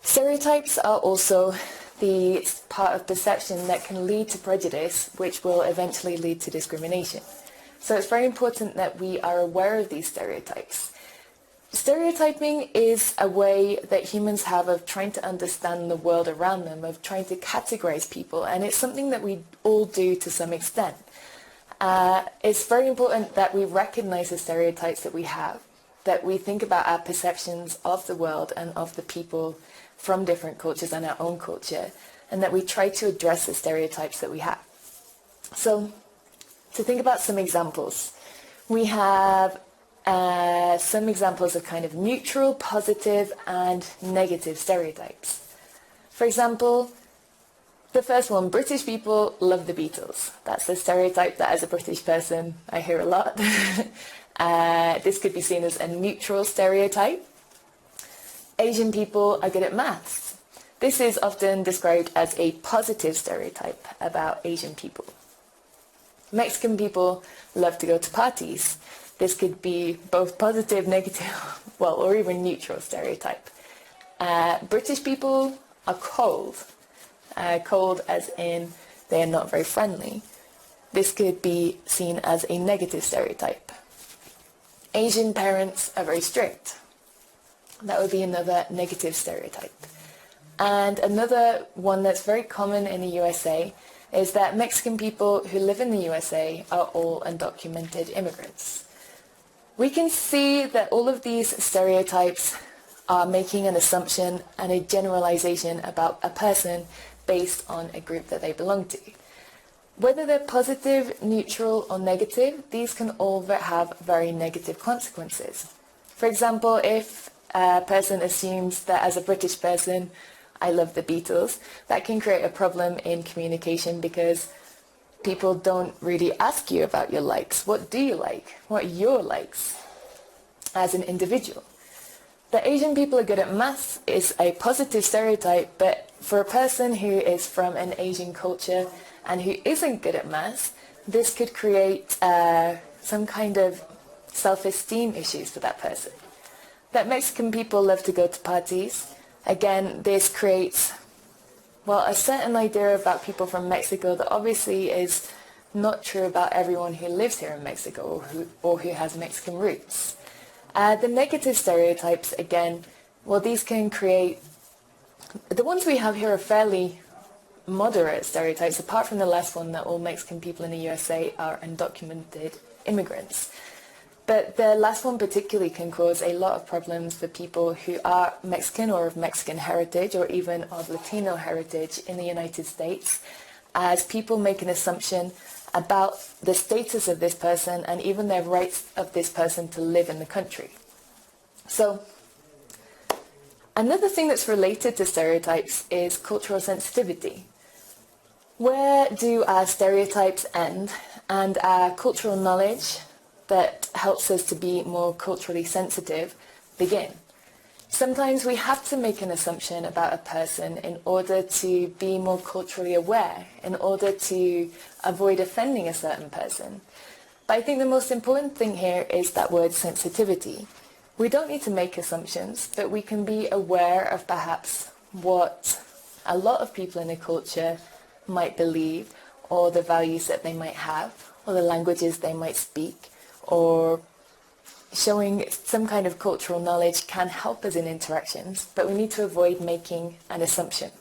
Stereotypes are also the part of perception that can lead to prejudice, which will eventually lead to discrimination. So it's very important that we are aware of these stereotypes. Stereotyping is a way that humans have of trying to understand the world around them, of trying to categorize people, and it's something that we all do to some extent. It's very important that we recognize the stereotypes that we have, that we think about our perceptions of the world and of the people from different cultures and our own culture, and that we try to address the stereotypes that we have. So, to think about some examples, we have some examples of kind of neutral, positive, and negative stereotypes. For example, the first one, British people love the Beatles. That's a stereotype that as a British person I hear a lot. This could be seen as a neutral stereotype. Asian people are good at maths. This is often described as a positive stereotype about Asian people. Mexican people love to go to parties. This could be both positive, negative, well, or even neutral stereotype. British people are cold. Cold as in they are not very friendly. This could be seen as a negative stereotype. Asian parents are very strict. That would be another negative stereotype. And another one that's very common in the USA is that Mexican people who live in the USA are all undocumented immigrants. We can see that all of these stereotypes are making an assumption and a generalization about a person based on a group that they belong to. Whether they're positive, neutral, or negative, these can all have very negative consequences. For example, if a person assumes that as a British person, I love the Beatles, that can create a problem in communication because people don't really ask you about your likes. What do you like? What are your likes as an individual? That Asian people are good at maths is a positive stereotype, but for a person who is from an Asian culture and who isn't good at maths, this could create some kind of self-esteem issues for that person. That Mexican people love to go to parties. Again, this creates, well, a certain idea about people from Mexico that obviously is not true about everyone who lives here in Mexico or who has Mexican roots. The negative stereotypes, again, well, these can create, the ones we have here are fairly moderate stereotypes, apart from the last one that all Mexican people in the USA are undocumented immigrants. But the last one particularly can cause a lot of problems for people who are Mexican or of Mexican heritage or even of Latino heritage in the United States, as people make an assumption about the status of this person and even their rights of this person to live in the country. So, another thing that's related to stereotypes is cultural sensitivity. Where do our stereotypes end and our cultural knowledge that helps us to be more culturally sensitive begin? Sometimes we have to make an assumption about a person in order to be more culturally aware, in order to avoid offending a certain person. But I think the most important thing here is that word sensitivity. We don't need to make assumptions, but we can be aware of perhaps what a lot of people in a culture might believe, or the values that they might have, or the languages they might speak, or showing some kind of cultural knowledge can help us in interactions, but we need to avoid making an assumption.